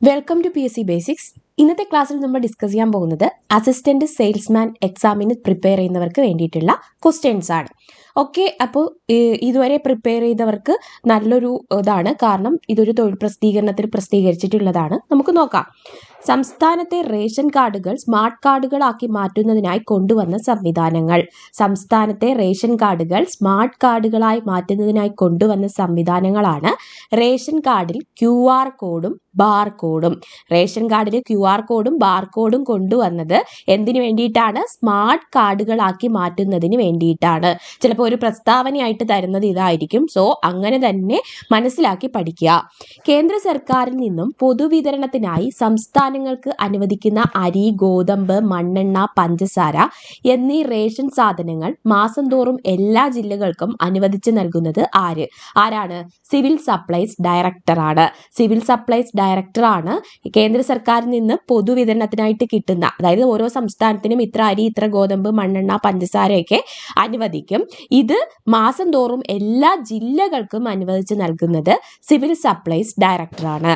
Welcome to P S C basics. ഇന്നത്തെ ക്ലാസ്സിൽ നമ്മൾ ഡിസ്കസ് ചെയ്യാൻ പോകുന്നത് അസിസ്റ്റന്റ് സെയിൽസ്മാൻ എക്സാമിന് പ്രിപ്പയർ ചെയ്യുന്നവർക്ക് വേണ്ടിയിട്ടുള്ള ക്വസ്റ്റ്യൻസ് ആണ്. ഓക്കെ, അപ്പോൾ ഇതുവരെ പ്രിപ്പയർ ചെയ്തവർക്ക് നല്ലൊരു ഇതാണ്, കാരണം ഇതൊരു തൊഴിൽ പ്രസിദ്ധീകരണത്തിൽ പ്രസിദ്ധീകരിച്ചിട്ടുള്ളതാണ്. നമുക്ക് നോക്കാം. സംസ്ഥാനത്തെ റേഷൻ കാർഡുകൾ സ്മാർട്ട് കാർഡുകളാക്കി മാറ്റുന്നതിനായി കൊണ്ടുവന്ന സംവിധാനങ്ങൾ. സംസ്ഥാനത്തെ റേഷൻ കാർഡുകൾ സ്മാർട്ട് കാർഡുകളായി മാറ്റുന്നതിനായി കൊണ്ടുവന്ന സംവിധാനങ്ങളാണ് റേഷൻ കാർഡിൽ QR കോഡും ബാർ കോഡും. റേഷൻ കാർഡിൽ QR കോഡും ബാർ കോഡും കൊണ്ടുവന്നത് എന്തിനു വേണ്ടിയിട്ടാണ്? സ്മാർട്ട് കാർഡുകളാക്കി മാറ്റുന്നതിന് വേണ്ടിയിട്ടാണ്. ചിലപ്പോൾ ഒരു പ്രസ്താവനയായിട്ട് തരുന്നത് ഇതായിരിക്കും. സോ അങ്ങനെ തന്നെ മനസ്സിലാക്കി പഠിക്കുക. കേന്ദ്ര സർക്കാരിൽ നിന്നും പൊതുവിതരണത്തിനായി സംസ്ഥാനങ്ങൾക്ക് അനുവദിക്കുന്ന അരി, ഗോതമ്പ്, മണ്ണെണ്ണ, പഞ്ചസാര എന്നീ റേഷൻ സാധനങ്ങൾ മാസം തോറും എല്ലാ ജില്ലകൾക്കും അനുവദിച്ച് നൽകുന്നത് ആരാണ്? സിവിൽ സപ്ലൈസ് ഡയറക്ടറാണ്. സിവിൽ സപ്ലൈസ് ഡയറക്ടറാണ് കേന്ദ്ര സർക്കാരിൽ നിന്ന് പൊതുവിതരണത്തിനായിട്ട് കിട്ടുന്ന, അതായത് ഓരോ സംസ്ഥാനത്തിനും ഇത്ര അരി, ഇത്ര ഗോതമ്പ്, മണ്ണെണ്ണ, പഞ്ചസാരയൊക്കെ അനുവദിക്കും. ഇത് മാസം തോറും എല്ലാ ജില്ലകൾക്കും അനുവദിച്ച് നൽകുന്നത് സിവിൽ സപ്ലൈസ് ഡയറക്ടറാണ്.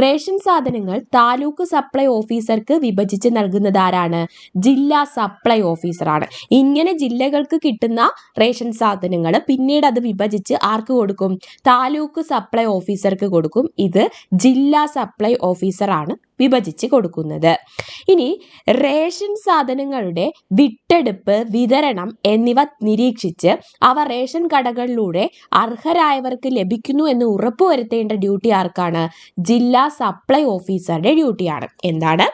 റേഷൻ സാധനങ്ങൾ താലൂക്ക് സപ്ലൈ ഓഫീസർക്ക് വിഭജിച്ച് നൽകുന്നത് ആരാണ്? ജില്ലാ സപ്ലൈ ഓഫീസറാണ്. ഇങ്ങനെ ജില്ലകൾക്ക് കിട്ടുന്ന റേഷൻ സാധനങ്ങൾ പിന്നീട് അത് വിഭജിച്ച് ആർക്ക് കൊടുക്കും? താലൂക്ക് സപ്ലൈ ഓഫീസർക്ക് കൊടുക്കും. ഇത് ജില്ലാ സപ്ലൈ ഓഫീസറാണ് വിഭജിച്ച് കൊടുക്കുന്നത്. ഇനി റേഷൻ സാധനങ്ങളുടെ വിട്ടെടുപ്പ്, വിതരണം എന്നിവ നിരീക്ഷിച്ച് അവ റേഷൻ കടകളിലൂടെ അർഹരായവർക്ക് ലഭിക്കുന്നു എന്ന് ഉറപ്പുവരുത്തേണ്ട ഡ്യൂട്ടി ആർക്കാണ്? ജില്ലാ സപ്ലൈ ഓഫീസറുടെ ഡ്യൂട്ടിയാണ്. എന്താണ്?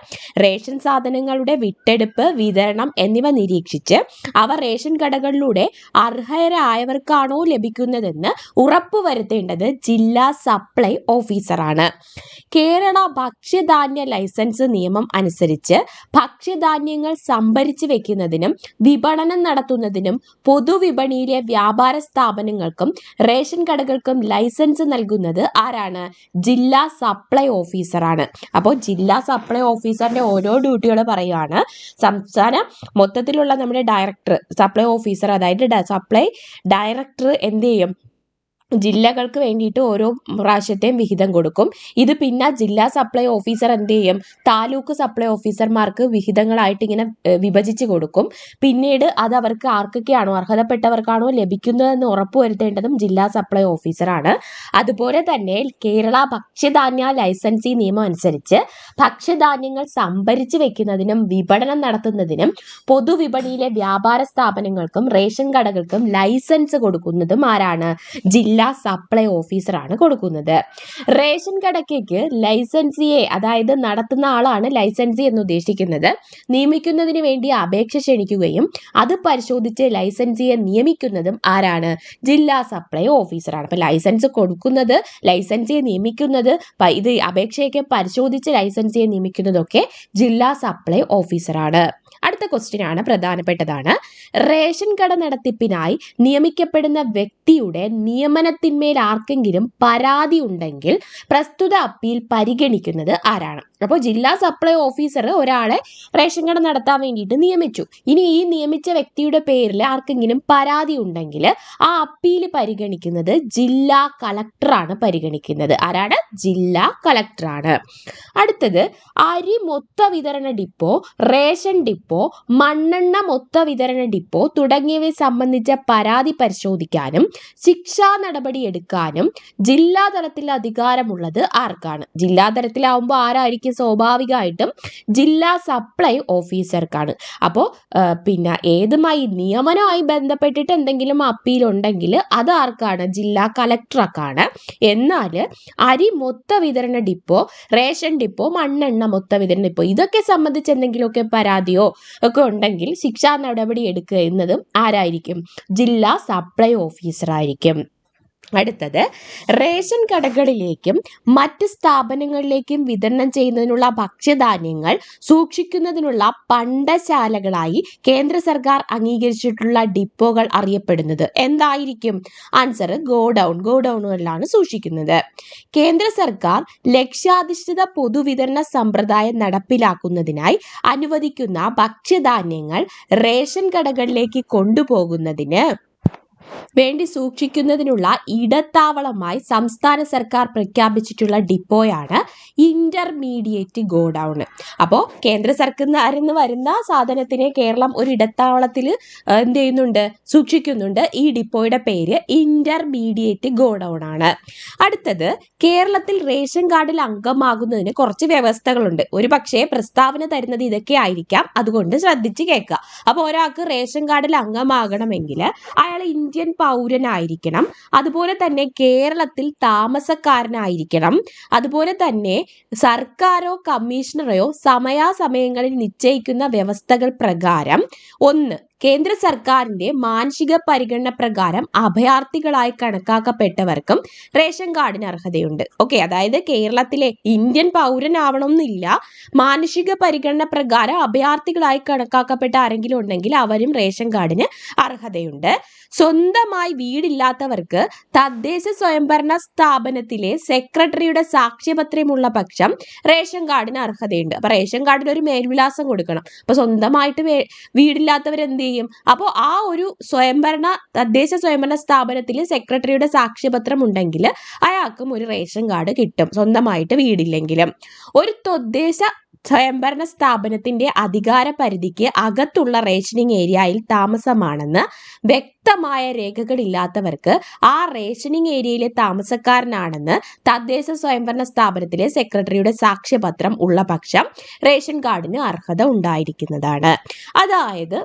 റേഷൻ സാധനങ്ങളുടെ വിട്ടെടുപ്പ്, വിതരണം എന്നിവ നിരീക്ഷിച്ച് അവ റേഷൻ കടകളിലൂടെ അർഹരായവർക്കാണോ ലഭിക്കുന്നതെന്ന് ഉറപ്പുവരുത്തേണ്ടത് ജില്ലാ സപ്ലൈ ഓഫീസറാണ്. കേരള ഭക്ഷ്യധാന്യ ലൈസൻസ് നിയമം അനുസരിച്ച് ഭക്ഷ്യധാന്യങ്ങൾ സംഭരിച്ചു വെക്കുന്നതിനും വിപണനം നടത്തുന്നതിനും പൊതുവിപണിയിലെ വ്യാപാര സ്ഥാപനങ്ങൾക്കും റേഷൻ കടകൾക്കും ലൈസൻസ് നൽകുന്നത് ആരാണ്? ജില്ലാ സപ്ലൈ ഓഫീസറാണ്. അപ്പോൾ ജില്ലാ സപ്ലൈ ഓഫീസറിന്റെ ഓരോ ഡ്യൂട്ടികൾ പറയുകയാണ്. സംസ്ഥാന മൊത്തത്തിലുള്ള നമ്മുടെ ഡയറക്ടർ, സപ്ലൈ ഓഫീസർ, അതായത് സപ്ലൈ ഡയറക്ടർ എന്ത് ചെയ്യും? ജില്ലകൾക്ക് വേണ്ടിയിട്ട് ഓരോ പ്രാവശ്യത്തെയും വിഹിതം കൊടുക്കും. ഇത് പിന്നെ ജില്ലാ സപ്ലൈ ഓഫീസർ എന്ത് ചെയ്യും? താലൂക്ക് സപ്ലൈ ഓഫീസർമാർക്ക് വിഹിതങ്ങളായിട്ട് ഇങ്ങനെ വിഭജിച്ച് കൊടുക്കും. പിന്നീട് അത് അവർക്ക് ആർക്കൊക്കെയാണോ, അർഹതപ്പെട്ടവർക്കാണോ ലഭിക്കുന്നതെന്ന് ഉറപ്പുവരുത്തേണ്ടതും ജില്ലാ സപ്ലൈ ഓഫീസറാണ്. അതുപോലെ തന്നെ കേരള ഭക്ഷ്യധാന്യ ലൈസൻസി നിയമം അനുസരിച്ച് ഭക്ഷ്യധാന്യങ്ങൾ സംഭരിച്ചു വെക്കുന്നതിനും വിപണനം നടത്തുന്നതിനും പൊതുവിപണിയിലെ വ്യാപാര സ്ഥാപനങ്ങൾക്കും റേഷൻ കടകൾക്കും ലൈസൻസ് കൊടുക്കുന്നതും ആരാണ്? ജില്ലാ സപ്ലൈ ഓഫീസറാണ് കൊടുക്കുന്നത്. റേഷൻ കടയ്ക്ക് ലൈസൻസിയെ, അതായത് നടത്തുന്ന ആളാണ് ലൈസൻസി എന്ന് ഉദ്ദേശിക്കുന്നത്, നിയമിക്കുന്നതിന് വേണ്ടി അപേക്ഷ ക്ഷണിക്കുകയും അത് പരിശോധിച്ച് ലൈസൻസിയെ നിയമിക്കുന്നതും ആരാണ്? ജില്ലാ സപ്ലൈ ഓഫീസറാണ്. അപ്പൊ ലൈസൻസ് കൊടുക്കുന്നത്, ലൈസൻസിയെ നിയമിക്കുന്നത്, ഇത് അപേക്ഷയൊക്കെ പരിശോധിച്ച് ലൈസൻസിയെ നിയമിക്കുന്നതൊക്കെ ജില്ലാ സപ്ലൈ ഓഫീസറാണ്. അടുത്ത ക്വസ്റ്റ്യൻ ആണ്, പ്രധാനപ്പെട്ടതാണ്. റേഷൻ കട നടത്തിപ്പിനായി നിയമിക്കപ്പെടുന്ന വ്യക്തിയുടെ നിയമനത്തിന്മേൽ ആർക്കെങ്കിലും പരാതി ഉണ്ടെങ്കിൽ പ്രസ്തുത അപ്പീൽ പരിഗണിക്കുന്നത് ആരാണ്? അപ്പോൾ ജില്ലാ സപ്ലൈ ഓഫീസർ ഒരാളെ റേഷൻ കട നടത്താൻ വേണ്ടിയിട്ട് നിയമിച്ചു. ഇനി ഈ നിയമിച്ച വ്യക്തിയുടെ പേരിൽ ആർക്കെങ്കിലും പരാതി ഉണ്ടെങ്കിൽ ആ അപ്പീൽ പരിഗണിക്കുന്നത് ജില്ലാ കളക്ടറാണ് പരിഗണിക്കുന്നത്. ആരാണ്? ജില്ലാ കളക്ടറാണ്. അടുത്തത്, അരി മൊത്ത വിതരണ ഡിപ്പോ, റേഷൻ ഡിപ്പോ, മണ്ണെണ്ണ മൊത്ത വിതരണ ഡിപ്പോ തുടങ്ങിയവയെ സംബന്ധിച്ച പരാതി പരിശോധിക്കാനും ശിക്ഷാ നടപടി എടുക്കാനും ജില്ലാ തലത്തിൽ അധികാരമുള്ളത് ആർക്കാണ്? ജില്ലാ തലത്തിലാവുമ്പോൾ ആരായിരിക്കും? സ്വാഭാവികമായിട്ടും ജില്ലാ സപ്ലൈ ഓഫീസർക്കാണ്. അപ്പോൾ പിന്നെ ഏതുമായി, നിയമനവുമായി ബന്ധപ്പെട്ടിട്ട് എന്തെങ്കിലും അപ്പീൽ ഉണ്ടെങ്കിൽ അത് ആർക്കാണ്? ജില്ലാ കളക്ടർക്കാണ്. എന്നാൽ അരി മൊത്ത വിതരണ ഡിപ്പോ, റേഷൻ ഡിപ്പോ, മണ്ണെണ്ണ മൊത്ത വിതരണ ഡിപ്പോ, ഇതൊക്കെ സംബന്ധിച്ച് എന്തെങ്കിലുമൊക്കെ പരാതിയോ ഒക്കെ ഉണ്ടെങ്കിൽ ശിക്ഷാ നടപടി എടുക്കുക എന്നതും ആരായിരിക്കും? ജില്ലാ സപ്ലൈ ഓഫീസർ ആയിരിക്കും. അടുത്തത്, റേഷൻ കടകളിലേക്കും മറ്റ് സ്ഥാപനങ്ങളിലേക്കും വിതരണം ചെയ്യുന്നതിനുള്ള ഭക്ഷ്യധാന്യങ്ങൾ സൂക്ഷിക്കുന്നതിനുള്ള പണ്ടശാലകളായി കേന്ദ്ര സർക്കാർ അംഗീകരിച്ചിട്ടുള്ള ഡിപ്പോകൾ അറിയപ്പെടുന്നത് എന്തായിരിക്കും? ആൻസർ ഗോഡൌണുകളിലാണ് സൂക്ഷിക്കുന്നത്. കേന്ദ്ര സർക്കാർ ലക്ഷ്യാധിഷ്ഠിത പൊതുവിതരണ സമ്പ്രദായം നടപ്പിലാക്കുന്നതിനായി അനുവദിക്കുന്ന ഭക്ഷ്യധാന്യങ്ങൾ റേഷൻ കടകളിലേക്ക് കൊണ്ടുപോകുന്നതിന് വേണ്ടി സൂക്ഷിക്കുന്നതിനുള്ള ഇടത്താവളമായി സംസ്ഥാന സർക്കാർ പ്രഖ്യാപിച്ചിട്ടുള്ള ഡിപ്പോയാണ് ഇന്റർമീഡിയറ്റ് ഗോഡൌൺ. അപ്പോൾ കേന്ദ്ര സർക്കാരിൽ നിന്ന് വരുന്ന സാധനത്തിനെ കേരളം ഒരു ഇടത്താവളത്തിൽ എന്ത് ചെയ്യുന്നുണ്ട്, സൂക്ഷിക്കുന്നുണ്ട്. ഈ ഡിപ്പോയുടെ പേര് ഇന്റർമീഡിയറ്റ് ഗോഡൌൺ ആണ്. അടുത്തത്, കേരളത്തിൽ റേഷൻ കാർഡിൽ അംഗമാകുന്നതിന് കുറച്ച് വ്യവസ്ഥകളുണ്ട്. ഒരു പക്ഷേ പ്രസ്താവന തരുന്നത് ഇതൊക്കെ ആയിരിക്കാം, അതുകൊണ്ട് ശ്രദ്ധിച്ച് കേൾക്കുക. അപ്പോൾ ഒരാൾക്ക് റേഷൻ കാർഡിൽ അംഗമാകണമെങ്കിൽ അയാൾ ഇന്ത്യൻ പൗരനായിരിക്കണം, അതുപോലെ തന്നെ കേരളത്തിൽ താമസക്കാരനായിരിക്കണം, അതുപോലെ തന്നെ സർക്കാരോ കമ്മീഷണറോ സമയാസമയങ്ങളിൽ നിശ്ചയിക്കുന്ന വ്യവസ്ഥകൾ പ്രകാരം 1. കേന്ദ്ര സർക്കാരിന്റെ മാനസിക പരിഗണന പ്രകാരം അഭയാർത്ഥികളായി കണക്കാക്കപ്പെട്ടവർക്കും റേഷൻ കാർഡിന് അർഹതയുണ്ട്. ഓക്കെ, അതായത് കേരളത്തിലെ ഇന്ത്യൻ പൗരനാവണമെന്നില്ല, മാനസിക പരിഗണന പ്രകാരം അഭയാർത്ഥികളായി കണക്കാക്കപ്പെട്ട ആരെങ്കിലും ഉണ്ടെങ്കിൽ അവരും റേഷൻ കാർഡിന് അർഹതയുണ്ട്. സ്വന്തമായി വീടില്ലാത്തവർക്ക് തദ്ദേശ സ്വയംഭരണ സ്ഥാപനത്തിലെ സെക്രട്ടറിയുടെ സാക്ഷ്യപത്രമുള്ള പക്ഷം റേഷൻ കാർഡിന് അർഹതയുണ്ട്. അപ്പൊ റേഷൻ കാർഡിൽ ഒരു മേൽവിലാസം കൊടുക്കണം. അപ്പൊ സ്വന്തമായിട്ട് വീടില്ലാത്തവർ എന്ത് ചെയ്യും? അപ്പോൾ ആ ഒരു തദ്ദേശ സ്വയംഭരണ സ്ഥാപനത്തിൽ സെക്രട്ടറിയുടെ സാക്ഷ്യപത്രം ഉണ്ടെങ്കിൽ അയാൾക്കും ഒരു റേഷൻ കാർഡ് കിട്ടും, സ്വന്തമായിട്ട് വീടില്ലെങ്കിലും. ഒരു തദ്ദേശ സ്വയംഭരണ സ്ഥാപനത്തിന്റെ അധികാര പരിധിക്ക് അകത്തുള്ള റേഷനിങ് ഏരിയയിൽ താമസമാണെന്ന് വ്യക്തമായ രേഖകളില്ലാത്തവർക്ക് ആ റേഷനിങ് ഏരിയയിലെ താമസക്കാരനാണെന്ന് തദ്ദേശ സ്വയംഭരണ സ്ഥാപനത്തിലെ സെക്രട്ടറിയുടെ സാക്ഷ്യപത്രം ഉള്ള പക്ഷം റേഷൻ കാർഡിന് അർഹത ഉണ്ടായിരിക്കുന്നതാണ്. അതായത്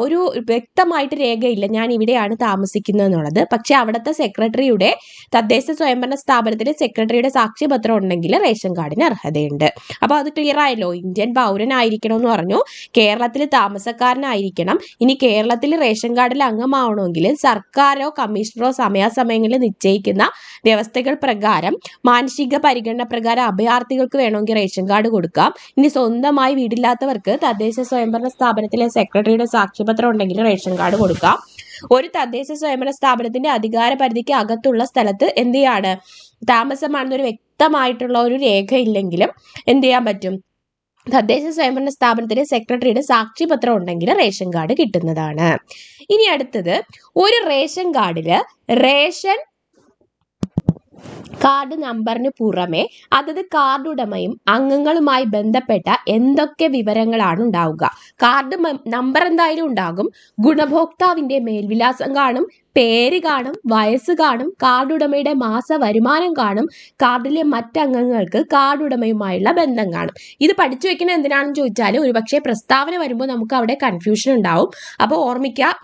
ഒരു വ്യക്തമായിട്ട് രേഖയില്ല ഞാൻ ഇവിടെയാണ് താമസിക്കുന്നത് എന്നുള്ളത്, പക്ഷെ അവിടുത്തെ സെക്രട്ടറിയുടെ തദ്ദേശ സ്വയംഭരണ സ്ഥാപനത്തിലെ സെക്രട്ടറിയുടെ സാക്ഷ്യപത്രം ഉണ്ടെങ്കിൽ റേഷൻ കാർഡിന് അർഹതയുണ്ട്. അപ്പോൾ അത് ക്ലിയർ ആയല്ലോ. ഇന്ത്യൻ പൗരനായിരിക്കണം എന്ന് പറഞ്ഞു, കേരളത്തിൽ താമസക്കാരനായിരിക്കണം. ഇനി കേരളത്തിൽ റേഷൻ കാർഡിൽ അംഗമാവണമെങ്കിൽ സർക്കാരോ കമ്മീഷണറോ സമയാസമയങ്ങളിൽ നിശ്ചയിക്കുന്ന വ്യവസ്ഥകൾ പ്രകാരം മാനസിക പരിഗണന പ്രകാരം അഭയാർത്ഥികൾക്ക് വേണമെങ്കിൽ റേഷൻ കാർഡ് കൊടുക്കാം. ഇനി സ്വന്തമായി വീടില്ലാത്തവർക്ക് തദ്ദേശ സ്വയംഭരണ സ്ഥാപനത്തിലെ സെക്രട്ടറിയുടെ സാക്ഷ്യപത്രം ഉണ്ടെങ്കിൽ റേഷൻ കാർഡ് കൊടുക്കാം. ഒരു തദ്ദേശ സ്വയംഭരണ സ്ഥാപനത്തിന്റെ അധികാര പരിധിക്ക് അകത്തുള്ള സ്ഥലത്ത് എന്ത് ചെയ്യാണ്, താമസമാണെന്നൊരു വ്യക്തമായിട്ടുള്ള ഒരു രേഖ ഇല്ലെങ്കിലും എന്ത് ചെയ്യാൻ പറ്റും, തദ്ദേശ സ്വയംഭരണ സ്ഥാപനത്തിലെ സെക്രട്ടറിയുടെ സാക്ഷ്യപത്രം ഉണ്ടെങ്കിൽ റേഷൻ കാർഡ് കിട്ടുന്നതാണ്. ഇനി അടുത്തത്, ഒരു റേഷൻ കാർഡില് റേഷൻ കാർഡ് നമ്പറിന് പുറമെ അതത് കാർഡ് ഉടമയും അംഗങ്ങളുമായി ബന്ധപ്പെട്ട എന്തൊക്കെ വിവരങ്ങളാണ് ഉണ്ടാവുക? കാർഡ് നമ്പർ എന്തായാലും ഉണ്ടാകും, ഗുണഭോക്താവിന്റെ മേൽവിലാസം കാണും, പേര് കാണും, വയസ്സ് കാണും, കാർഡ് ഉടമയുടെ മാസ വരുമാനം കാണും, കാർഡിലെ മറ്റംഗങ്ങൾക്ക് കാർഡ് ഉടമയുമായുള്ള ബന്ധം കാണും. ഇത് പഠിച്ചു വെക്കുന്നത് എന്തിനാണെന്ന് ചോദിച്ചാൽ ഒരുപക്ഷെ പ്രസ്താവന വരുമ്പോൾ നമുക്ക് അവിടെ കൺഫ്യൂഷൻ ഉണ്ടാവും. അപ്പോൾ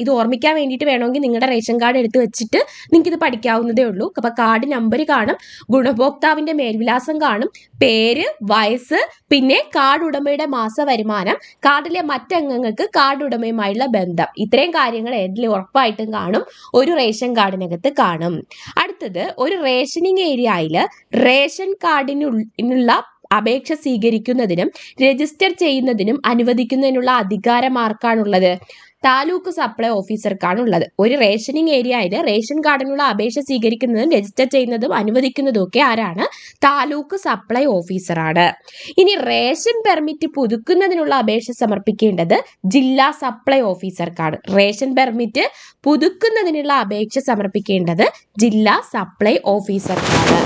ഇത് ഓർമ്മിക്കാൻ വേണ്ടിയിട്ട് വേണമെങ്കിൽ നിങ്ങളുടെ റേഷൻ കാർഡ് എടുത്ത് വെച്ചിട്ട് നിങ്ങൾക്ക് ഇത് പഠിക്കാവുന്നതേ ഉള്ളൂ. അപ്പോൾ കാർഡ് നമ്പർ കാണും, ഗുണഭോക്താവിന്റെ മേൽവിലാസം കാണും, പേര്, വയസ്സ്, പിന്നെ കാർഡ് ഉടമയുടെ മാസ വരുമാനം, കാർഡിലെ മറ്റംഗങ്ങൾക്ക് കാർഡ് ഉടമയുമായുള്ള ബന്ധം. ഇത്രയും കാര്യങ്ങൾ ഏതിൽ ഉറപ്പായിട്ടും കാണും, ഒരു റേഷൻ കാർഡിനകത്ത് കാണും. അടുത്തത്, ഒരു റേഷനിങ് ഏരിയയിൽ റേഷൻ കാർഡിനുള്ള അപേക്ഷ സ്വീകരിക്കുന്നതിനും രജിസ്റ്റർ ചെയ്യുന്നതിനും അനുവദിക്കുന്നതിനുള്ള അധികാരം ആർക്കാണുള്ളത്? താലൂക്ക് സപ്ലൈ ഓഫീസർക്കാണുള്ളത്. ഒരു റേഷനിങ് ഏരിയയിൽ റേഷൻ കാർഡിനുള്ള അപേക്ഷ സ്വീകരിക്കുന്നതും രജിസ്റ്റർ ചെയ്യുന്നതും അനുവദിക്കുന്നതും ഒക്കെ ആരാണ്? താലൂക്ക് സപ്ലൈ ഓഫീസറാണ്. ഇനി റേഷൻ പെർമിറ്റ് പുതുക്കുന്നതിനുള്ള അപേക്ഷ സമർപ്പിക്കേണ്ടത് ജില്ലാ സപ്ലൈ ഓഫീസർക്കാണ്. റേഷൻ പെർമിറ്റ് പുതുക്കുന്നതിനുള്ള അപേക്ഷ സമർപ്പിക്കേണ്ടത് ജില്ലാ സപ്ലൈ ഓഫീസർക്കാണ്.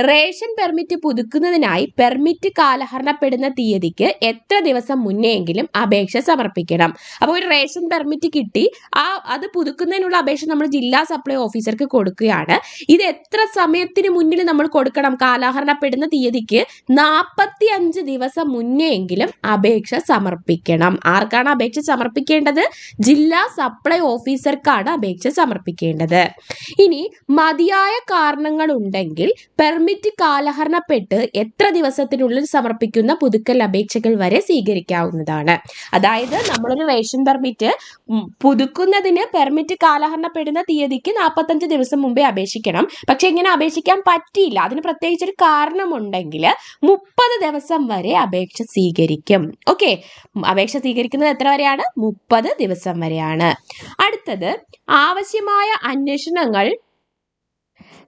റേഷൻ പെർമിറ്റ് പുതുക്കുന്നതിനായി പെർമിറ്റ് കാലഹരണപ്പെടുന്ന തീയതിക്ക് എത്ര ദിവസം മുന്നെയെങ്കിലും അപേക്ഷ സമർപ്പിക്കണം. അപ്പോൾ ഒരു റേഷൻ പെർമിറ്റ് കിട്ടി, അത് പുതുക്കുന്നതിനുള്ള അപേക്ഷ നമ്മൾ ജില്ലാ സപ്ലൈ ഓഫീസർക്ക് കൊടുക്കുകയാണ്. ഇത് എത്ര സമയത്തിന് മുന്നിൽ നമ്മൾ കൊടുക്കണം? കാലഹരണപ്പെടുന്ന തീയതിക്ക് 45 ദിവസം മുന്നെയെങ്കിലും അപേക്ഷ സമർപ്പിക്കണം. ആർക്കാണ് അപേക്ഷ സമർപ്പിക്കേണ്ടത്? ജില്ലാ സപ്ലൈ ഓഫീസർക്കാണ് അപേക്ഷ സമർപ്പിക്കേണ്ടത്. ഇനി മതിയായ കാരണങ്ങൾ ഉണ്ടെങ്കിൽ പെർമിറ്റ് കാലഹരണപ്പെട്ട് എത്ര ദിവസത്തിനുള്ളിൽ സമർപ്പിക്കുന്ന പുതുക്കൽ അപേക്ഷകൾ വരെ സ്വീകരിക്കാവുന്നതാണ്. അതായത് നമ്മളൊരു റേഷൻ പെർമിറ്റ് പുതുക്കുന്നതിന് പെർമിറ്റ് കാലഹരണപ്പെടുന്ന തീയതിക്ക് 45 ദിവസം മുമ്പേ അപേക്ഷിക്കണം. പക്ഷെ ഇങ്ങനെ അപേക്ഷിക്കാൻ പറ്റിയില്ല, അതിന് പ്രത്യേകിച്ചൊരു കാരണമുണ്ടെങ്കിൽ 30 ദിവസം വരെ അപേക്ഷ സ്വീകരിക്കും. ഓക്കെ, അപേക്ഷ സ്വീകരിക്കുന്നത് എത്ര വരെയാണ്? 30 ദിവസം വരെയാണ്. അടുത്തത്, ആവശ്യമായ അന്വേഷണങ്ങൾ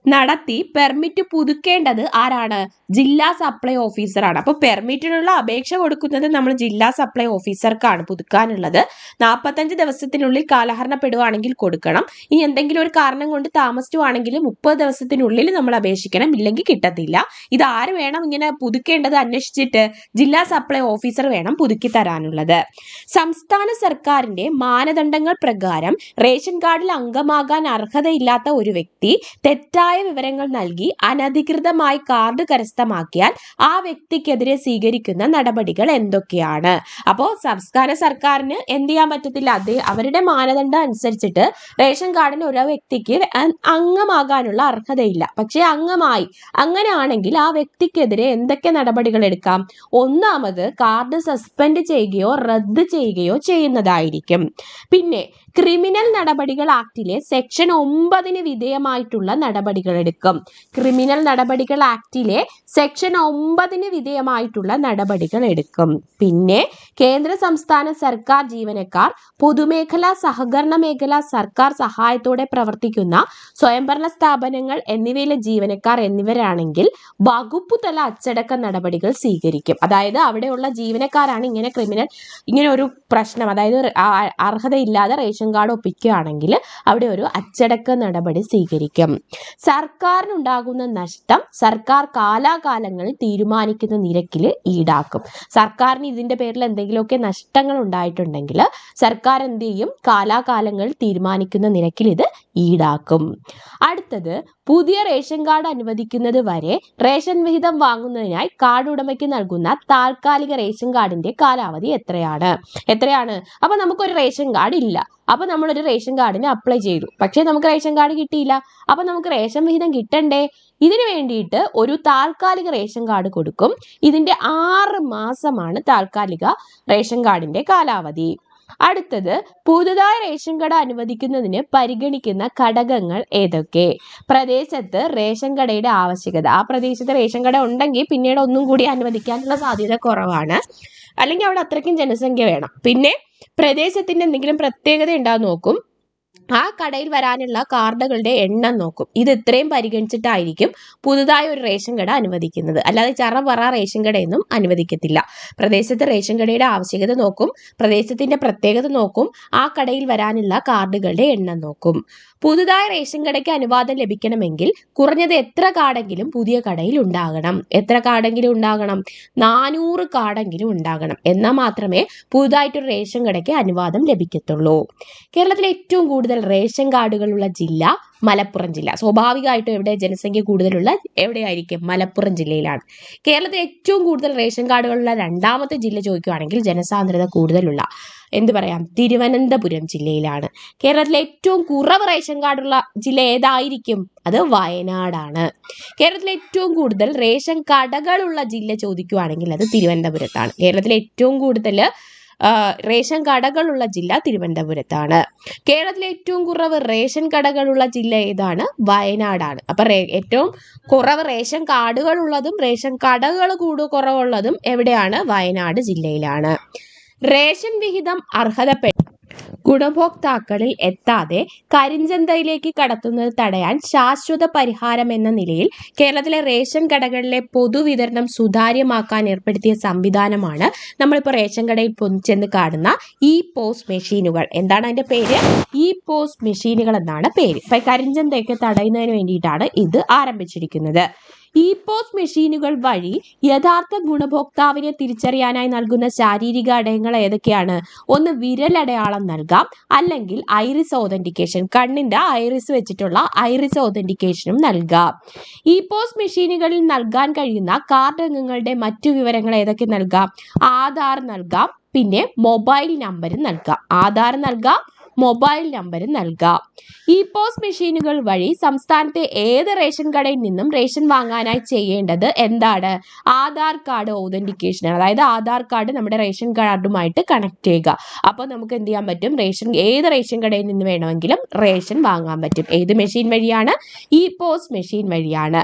നടത്തി പെർമിറ്റ് പുതുക്കേണ്ടത് ആരാണ്? ജില്ലാ സപ്ലൈ ഓഫീസറാണ്. അപ്പോൾ പെർമിറ്റിനുള്ള അപേക്ഷ കൊടുക്കുന്നത് നമ്മൾ ജില്ലാ സപ്ലൈ ഓഫീസർക്കാണ് പുതുക്കാനുള്ളത്. 45 ദിവസത്തിനുള്ളിൽ കാലഹരണപ്പെടുവാണെങ്കിൽ കൊടുക്കണം. ഇനി എന്തെങ്കിലും ഒരു കാരണം കൊണ്ട് താമസിച്ചുവാണെങ്കിൽ 30 ദിവസത്തിനുള്ളിൽ നമ്മൾ അപേക്ഷിക്കണം, ഇല്ലെങ്കിൽ കിട്ടത്തില്ല. ഇത് ആര് വേണം ഇങ്ങനെ പുതുക്കേണ്ടത് അന്വേഷിച്ചിട്ട്? ജില്ലാ സപ്ലൈ ഓഫീസർ വേണം പുതുക്കി തരാനുള്ളത്. സംസ്ഥാന സർക്കാരിന്റെ മാനദണ്ഡങ്ങൾ പ്രകാരം റേഷൻ കാർഡിൽ അംഗമാകാൻ അർഹതയില്ലാത്ത ഒരു വ്യക്തി തെറ്റായ വിവരങ്ങൾ നൽകി അനധികൃതമായി കാർഡ് കരസ്ഥമാക്കിയാൽ ആ വ്യക്തിക്കെതിരെ സ്വീകരിക്കുന്ന നടപടികൾ എന്തൊക്കെയാണ്? അപ്പോൾ സംസ്ഥാന സർക്കാരിന് എന്ത് ചെയ്യാൻ പറ്റത്തില്ല? അവരുടെ മാനദണ്ഡം അനുസരിച്ചിട്ട് റേഷൻ കാർഡിന് ഒരു വ്യക്തിക്ക് അംഗമാകാനുള്ള അർഹതയില്ല, പക്ഷെ അംഗമായി. അങ്ങനെയാണെങ്കിൽ ആ വ്യക്തിക്കെതിരെ എന്തൊക്കെ നടപടികൾ എടുക്കാം? ഒന്നാമത് കാർഡ് സസ്പെൻഡ് ചെയ്യുകയോ റദ്ദ് ചെയ്യുകയോ ചെയ്യുന്നതായിരിക്കും. പിന്നെ ക്രിമിനൽ നടപടികൾ ആക്ടിലെ സെക്ഷൻ 9 വിധേയമായിട്ടുള്ള നടപടികൾ എടുക്കും. ക്രിമിനൽ നടപടികൾ ആക്ടിലെ സെക്ഷൻ 9 വിധേയമായിട്ടുള്ള നടപടികൾ എടുക്കും. പിന്നെ കേന്ദ്ര സംസ്ഥാന സർക്കാർ ജീവനക്കാർ, പൊതുമേഖലാ സഹകരണ മേഖല സർക്കാർ സഹായത്തോടെ പ്രവർത്തിക്കുന്ന സ്വയംഭരണ സ്ഥാപനങ്ങൾ എന്നിവയിലെ ജീവനക്കാർ എന്നിവരാണെങ്കിൽ വകുപ്പ് തല അച്ചടക്ക നടപടികൾ സ്വീകരിക്കും. അതായത് അവിടെയുള്ള ജീവനക്കാരാണ് ഇങ്ങനെ ഒരു പ്രശ്നം, അതായത് അർഹതയില്ലാതെ റേഷൻ കാർഡ് ഒപ്പിക്കുകയാണെങ്കിൽ അവിടെ ഒരു അച്ചടക്ക നടപടി സ്വീകരിക്കും. സർക്കാരിനുണ്ടാകുന്ന നഷ്ടം സർക്കാർ കാലാകാലങ്ങളിൽ തീരുമാനിക്കുന്ന നിരക്കിൽ ഈടാക്കും. സർക്കാരിന് ഇതിന്റെ പേരിൽ എന്തെങ്കിലുമൊക്കെ നഷ്ടങ്ങൾ ഉണ്ടായിട്ടുണ്ടെങ്കിൽ സർക്കാർ എന്ത് ചെയ്യും? കാലാകാലങ്ങളിൽ തീരുമാനിക്കുന്ന നിരക്കിൽ ഇത് ഈടാക്കും. അടുത്തത്, പുതിയ റേഷൻ കാർഡ് അനുവദിക്കുന്നത് വരെ റേഷൻ വിഹിതം വാങ്ങുന്നതിനായി കാർഡ് ഉടമയ്ക്ക് നൽകുന്ന താൽക്കാലിക റേഷൻ കാർഡിന്റെ കാലാവധി എത്രയാണ്? അപ്പൊ നമുക്കൊരു റേഷൻ കാർഡ് ഇല്ല, അപ്പൊ നമ്മളൊരു റേഷൻ കാർഡിന് അപ്ലൈ ചെയ്തു, പക്ഷെ നമുക്ക് റേഷൻ കാർഡ് കിട്ടിയില്ല. അപ്പൊ നമുക്ക് റേഷൻ വിഹിതം കിട്ടണ്ടേ? ഇതിനു വേണ്ടിയിട്ട് ഒരു താൽക്കാലിക റേഷൻ കാർഡ് കൊടുക്കും. ഇതിന്റെ 6 മാസമാണ് താൽക്കാലിക റേഷൻ കാർഡിന്റെ കാലാവധി. അടുത്തത്, പുതുതായി റേഷൻ കട അനുവദിക്കുന്നതിന് പരിഗണിക്കുന്ന ഘടകങ്ങൾ ഏതൊക്കെ? പ്രദേശത്ത് റേഷൻ കടയുടെ ആവശ്യകത. ആ പ്രദേശത്ത് റേഷൻ കട ഉണ്ടെങ്കിൽ പിന്നീട് ഒന്നും കൂടി അനുവദിക്കാനുള്ള സാധ്യത കുറവാണ്, അല്ലെങ്കിൽ അവിടെ അത്രയ്ക്കും ജനസംഖ്യ വേണം. പിന്നെ പ്രദേശത്തിന്റെ എന്തെങ്കിലും പ്രത്യേകത ഉണ്ടാകും നോക്കും. ആ കടയിൽ വരാനുള്ള കാർഡുകളുടെ എണ്ണം നോക്കും. ഇത് ഇത്രയും പരിഗണിച്ചിട്ടായിരിക്കും പുതുതായി ഒരു റേഷൻ കട അനുവദിക്കുന്നത്. അല്ലാതെ ചറപറ റേഷൻ കടയൊന്നും അനുവദിക്കത്തില്ല. പ്രദേശത്ത് റേഷൻ കടയുടെ ആവശ്യകത നോക്കും, പ്രദേശത്തിന്റെ പ്രത്യേകത നോക്കും, ആ കടയിൽ വരാനുള്ള കാർഡുകളുടെ എണ്ണം നോക്കും. പുതുതായി റേഷൻ കടയ്ക്ക് അനുവാദം ലഭിക്കണമെങ്കിൽ കുറഞ്ഞത് എത്ര കാർഡെങ്കിലും പുതിയ കടയിൽ ഉണ്ടാകണം? എത്ര കാർഡെങ്കിലും ഉണ്ടാകണം? 400 കാർഡെങ്കിലും ഉണ്ടാകണം. എന്നാൽ മാത്രമേ പുതുതായിട്ടൊരു റേഷൻ കടയ്ക്ക് അനുവാദം ലഭിക്കത്തുള്ളൂ. കേരളത്തിലെ ഏറ്റവും കൂടുതൽ റേഷൻ കാർഡുകളുള്ള ജില്ല മലപ്പുറം ജില്ല. സ്വാഭാവികമായിട്ടും എവിടെ ജനസംഖ്യ കൂടുതലുള്ള എവിടെയായിരിക്കും? മലപ്പുറം ജില്ലയിലാണ്. കേരളത്തിൽ ഏറ്റവും കൂടുതൽ റേഷൻ കാർഡുകളുള്ള രണ്ടാമത്തെ ജില്ല ചോദിക്കുകയാണെങ്കിൽ ജനസാന്ദ്രത കൂടുതലുള്ള തിരുവനന്തപുരം ജില്ലയിലാണ്. കേരളത്തിലെ ഏറ്റവും കുറവ് റേഷൻ കാർഡുള്ള ജില്ല ഏതായിരിക്കും? അത് വയനാടാണ്. കേരളത്തിലെ ഏറ്റവും കൂടുതൽ റേഷൻ കടകളുള്ള ജില്ല ചോദിക്കുകയാണെങ്കിൽ അത് തിരുവനന്തപുരത്താണ്. കേരളത്തിലെ ഏറ്റവും കൂടുതൽ റേഷൻ കടകളുള്ള ജില്ല തിരുവനന്തപുരത്താണ്. കേരളത്തിലെ ഏറ്റവും കുറവ് റേഷൻ കടകളുള്ള ജില്ല ഏതാണ്? വയനാടാണ്. അപ്പൊ ഏറ്റവും കുറവ് റേഷൻ കാർഡുകളുള്ളതും റേഷൻ കടകൾ കുറവുള്ളതും എവിടെയാണ്? വയനാട് ജില്ലയിലാണ്. റേഷൻ വിഹിതം അർഹതപ്പെട്ട ഗുണഭോക്താക്കളിൽ എത്താതെ കരിഞ്ചന്തയിലേക്ക് കടത്തുന്നത് തടയാൻ ശാശ്വത പരിഹാരം എന്ന നിലയിൽ കേരളത്തിലെ റേഷൻ കടകളിലെ പൊതുവിതരണം സുതാര്യമാക്കാൻ ഏർപ്പെടുത്തിയ സംവിധാനമാണ് നമ്മളിപ്പോൾ റേഷൻ കടയിൽ ചെന്ന് കാണുന്ന POS മെഷീനുകൾ. എന്താണ് അതിന്റെ പേര്? POS മെഷീനുകൾ എന്നാണ് പേര്. ഇപ്പൊ കരിഞ്ചന്തയൊക്കെ തടയുന്നതിന് വേണ്ടിയിട്ടാണ് ഇത് ആരംഭിച്ചിരിക്കുന്നത്. POS മെഷീനുകൾ വഴി യഥാർത്ഥ ഗുണഭോക്താവിനെ തിരിച്ചറിയാനായി നൽകുന്ന ശാരീരിക അടയാളങ്ങൾ ഏതൊക്കെയാണ്? ഒന്ന്, വിരലടയാളം നൽകാം, അല്ലെങ്കിൽ ഐറിസ് ഓതന്റിക്കേഷൻ, കണ്ണിന്റെ ഐറിസ് വെച്ചിട്ടുള്ള ഐറിസ് ഓതന്റിക്കേഷനും നൽകാം. POS മെഷീനുകളിൽ നൽകാൻ കഴിയുന്ന കാർഡ് അംഗങ്ങളുടെ മറ്റു വിവരങ്ങൾ ഏതൊക്കെ നൽകാം? ആധാർ നൽകാം, പിന്നെ മൊബൈൽ നമ്പർ നൽകാം. ആധാർ നൽകാം, മൊബൈൽ നമ്പർ നൽകാം. POS മെഷീനുകൾ വഴി സംസ്ഥാനത്തെ ഏത് റേഷൻ കടയിൽ നിന്നും റേഷൻ വാങ്ങാനായി ചെയ്യേണ്ടത് എന്താണ്? Aadhaar card authentication. അതായത് ആധാർ കാർഡ് നമ്മുടെ റേഷൻ കാർഡുമായിട്ട് കണക്ട് ചെയ്യുക. അപ്പോൾ നമുക്ക് എന്ത് ചെയ്യാൻ പറ്റും? ഏത് റേഷൻ കടയിൽ നിന്ന് വേണമെങ്കിലും റേഷൻ വാങ്ങാൻ പറ്റും. ഏത് മെഷീൻ വഴിയാണ്? POS മെഷീൻ വഴിയാണ്.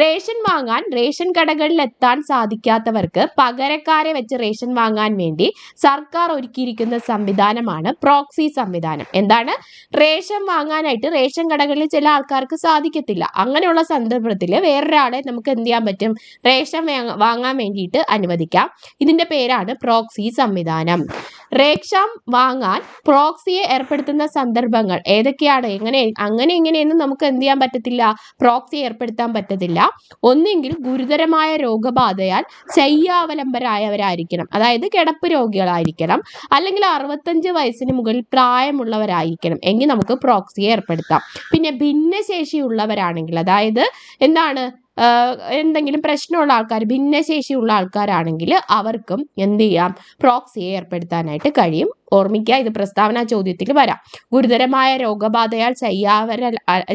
റേഷൻ വാങ്ങാൻ റേഷൻ കടകളിൽ എത്താൻ സാധിക്കാത്തവർക്ക് പകരക്കാരെ വെച്ച് റേഷൻ വാങ്ങാൻ വേണ്ടി സർക്കാർ ഒരുക്കിയിരിക്കുന്ന സംവിധാനമാണ് പ്രോക്സി സംവിധാനം. സംവിധാനം. എന്താണ്? റേഷൻ വാങ്ങാനായിട്ട് റേഷൻ കടകളിൽ ചില ആൾക്കാർക്ക് സാധിക്കത്തില്ല. അങ്ങനെയുള്ള സന്ദർഭത്തിൽ വേറൊരാളെ നമുക്ക് എന്ത് ചെയ്യാൻ പറ്റും? റേഷൻ വാങ്ങാൻ വേണ്ടിയിട്ട് അനുവദിക്കാം. ഇതിന്റെ പേരാണ് പ്രോക്സി സംവിധാനം. റേഷൻ വാങ്ങാൻ പ്രോക്സിയെ ഏർപ്പെടുത്തുന്ന സന്ദർഭങ്ങൾ ഏതൊക്കെയാണ്? ഇങ്ങനെയൊന്നും നമുക്ക് എന്ത് ചെയ്യാൻ പറ്റത്തില്ല? പ്രോക്സി ഏർപ്പെടുത്താൻ പറ്റത്തില്ല. ഒന്നെങ്കിൽ ഗുരുതരമായ രോഗബാധയാൽ ശയ്യാവലംബരായവരായിരിക്കണം, അതായത് കിടപ്പ് രോഗികളായിരിക്കണം, അല്ലെങ്കിൽ 65 വയസ്സിന് മുകളിൽ പ്രായമുള്ളവരായിരിക്കണം, എങ്കിൽ നമുക്ക് പ്രോക്സിയെ ഏർപ്പെടുത്താം. പിന്നെ ഭിന്നശേഷിയുള്ളവരാണെങ്കിൽ, അതായത് എന്താണ്, എന്തെങ്കിലും പ്രശ്നമുള്ള ആൾക്കാർ, ഭിന്നശേഷിയുള്ള ആൾക്കാരാണെങ്കിൽ അവർക്കും എന്ത് ചെയ്യാം? പ്രോക്സിയെ ഏർപ്പെടുത്താനായിട്ട് കഴിയും. ഓർമ്മിക്കുക, ഇത് പ്രസ്താവന ചോദ്യത്തിൽ വരാം. ഗുരുതരമായ രോഗബാധയാൽ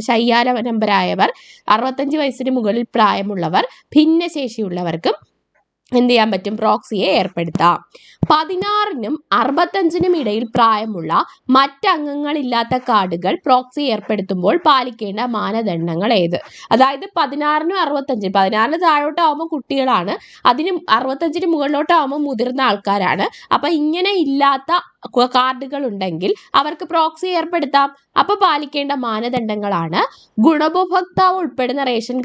ശയ്യാവലംബരായവർ, 65 വയസ്സിന് മുകളിൽ പ്രായമുള്ളവർ, ഭിന്നശേഷിയുള്ളവർക്കും എന്ത് ചെയ്യാൻ പറ്റും? പ്രോക്സിയെ ഏർപ്പെടുത്താം. 16നും 65നും ഇടയിൽ പ്രായമുള്ള മറ്റംഗങ്ങളില്ലാത്ത കാർഡുകൾ പ്രോക്സി ഏർപ്പെടുത്തുമ്പോൾ പാലിക്കേണ്ട മാനദണ്ഡങ്ങൾ ഏത്? അതായത് 16നും 65, 16ന് താഴോട്ടാവുമ്പോൾ കുട്ടികളാണ്, 65ന് മുകളിലോട്ടാവുമ്പോൾ മുതിർന്ന ആൾക്കാരാണ്. അപ്പൊ ഇങ്ങനെ ഇല്ലാത്ത കാർഡുകൾ ഉണ്ടെങ്കിൽ അവർക്ക് പ്രോക്സി ഏർപ്പെടുത്താം. അപ്പൊ പാലിക്കേണ്ട മാനദണ്ഡങ്ങളാണ്: ഗുണഭോക്താവ് ഉൾപ്പെടുന്ന റേഷൻ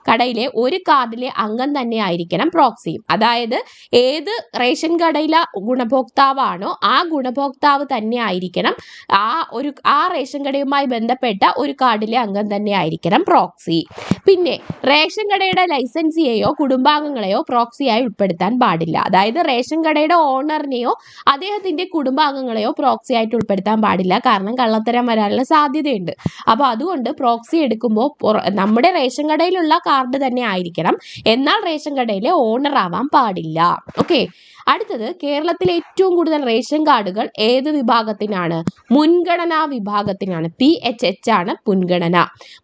കടയിലെ ഒരു കാർഡിലെ അംഗം തന്നെ ആയിരിക്കണം പ്രോക്സിയും. അതായത് ഏത് റേഷൻ കടയിലെ ഗുണഭോക്താവാണോ ആ ഗുണഭോക്താവ് തന്നെ ആയിരിക്കണം ആ റേഷൻ കടയുമായി ബന്ധപ്പെട്ട ഒരു കാർഡിലെ അംഗം തന്നെ ആയിരിക്കണം പ്രോക്സി. പിന്നെ റേഷൻ കടയുടെ ലൈസൻസിയെയോ കുടുംബാംഗങ്ങളെയോ പ്രോക്സിയായി ഉൾപ്പെടുത്താൻ പാടില്ല. അതായത് റേഷൻ കടയുടെ ഓണറിനെയോ അദ്ദേഹത്തിന്റെ കുടുംബാംഗങ്ങളെയോ പ്രോക്സി ആയിട്ട് ഉൾപ്പെടുത്താൻ പാടില്ല. കാരണം കള്ളത്തരം വരാനുള്ള സാധ്യതയുണ്ട്. അപ്പൊ അതുകൊണ്ട് പ്രോക്സി എടുക്കുമ്പോൾ നമ്മുടെ റേഷൻ കടയിലുള്ള കാർഡ് തന്നെ ആയിരിക്കണം, എന്നാൽ റേഷൻ കടയിലെ ഓണർ ആവാൻ പാടില്ല. ഓക്കെ, അടുത്തത്, കേരളത്തിലെ ഏറ്റവും കൂടുതൽ റേഷൻ കാർഡുകൾ ഏത് വിഭാഗത്തിനാണ്? മുൻഗണനാ വിഭാഗത്തിനാണ്. PHH ആണ്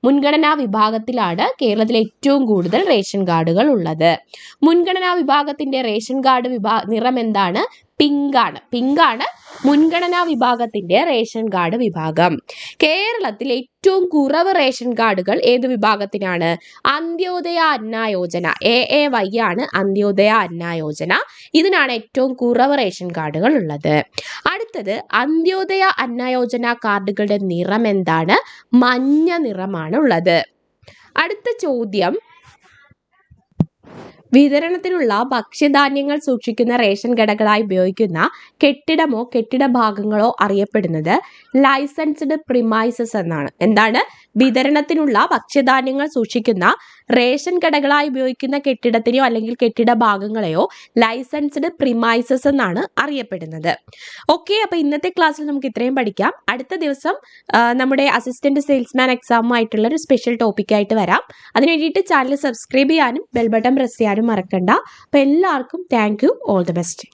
മുൻഗണനാ വിഭാഗത്തിലാണ് കേരളത്തിലെ ഏറ്റവും കൂടുതൽ റേഷൻ കാർഡുകൾ ഉള്ളത്. മുൻഗണനാ വിഭാഗത്തിന്റെ റേഷൻ കാർഡ് നിറം എന്താണ്? പിങ്കാണ് മുൻഗണനാ വിഭാഗത്തിന്റെ റേഷൻ കാർഡ് വിഭാഗം. കേരളത്തിൽ ഏറ്റവും കുറവ് റേഷൻ കാർഡുകൾ ഏത് വിഭാഗത്തിനാണ്? അന്ത്യോദയ അന്ന യോജന, AAY ആണ് അന്ത്യോദയ അന്ന യോജന. ഇതിനാണ് ഏറ്റവും കുറവ് റേഷൻ കാർഡുകൾ ഉള്ളത്. അടുത്തത്, അന്ത്യോദയ അന്ന യോജന കാർഡുകളുടെ നിറം എന്താണ്? മഞ്ഞ നിറമാണ് ഉള്ളത്. അടുത്ത ചോദ്യം, വിതരണത്തിനുള്ള ഭക്ഷ്യധാന്യങ്ങൾ സൂക്ഷിക്കുന്ന റേഷൻ കടകളായി ഉപയോഗിക്കുന്ന കെട്ടിടമോ കെട്ടിട ഭാഗങ്ങളോ അറിയപ്പെടുന്നത് ലൈസൻസ്ഡ് പ്രിമൈസസ് എന്നാണ്. എന്താണ്? വിതരണത്തിനുള്ള ഭക്ഷ്യധാന്യങ്ങൾ സൂക്ഷിക്കുന്ന റേഷൻ കടകളായി ഉപയോഗിക്കുന്ന കെട്ടിടത്തിനെയോ അല്ലെങ്കിൽ കെട്ടിട ഭാഗങ്ങളെയോ ലൈസൻസ്ഡ് പ്രിമൈസസ് എന്നാണ് അറിയപ്പെടുന്നത്. ഓക്കെ, അപ്പൊ ഇന്നത്തെ ക്ലാസ്സിൽ നമുക്ക് ഇത്രയും പഠിക്കാം. അടുത്ത ദിവസം നമ്മുടെ അസിസ്റ്റന്റ് സെയിൽസ്മാൻ എക്സാമുമായിട്ടുള്ള ഒരു സ്പെഷ്യൽ ടോപ്പിക്കായിട്ട് വരാം. അതിനു വേണ്ടിയിട്ട് ചാനൽ സബ്സ്ക്രൈബ് ചെയ്യാനും ബെൽ ബട്ടൺ പ്രസ് ചെയ്യാനും മറക്കണ്ട. അപ്പൊ എല്ലാവർക്കും thank you, all the best.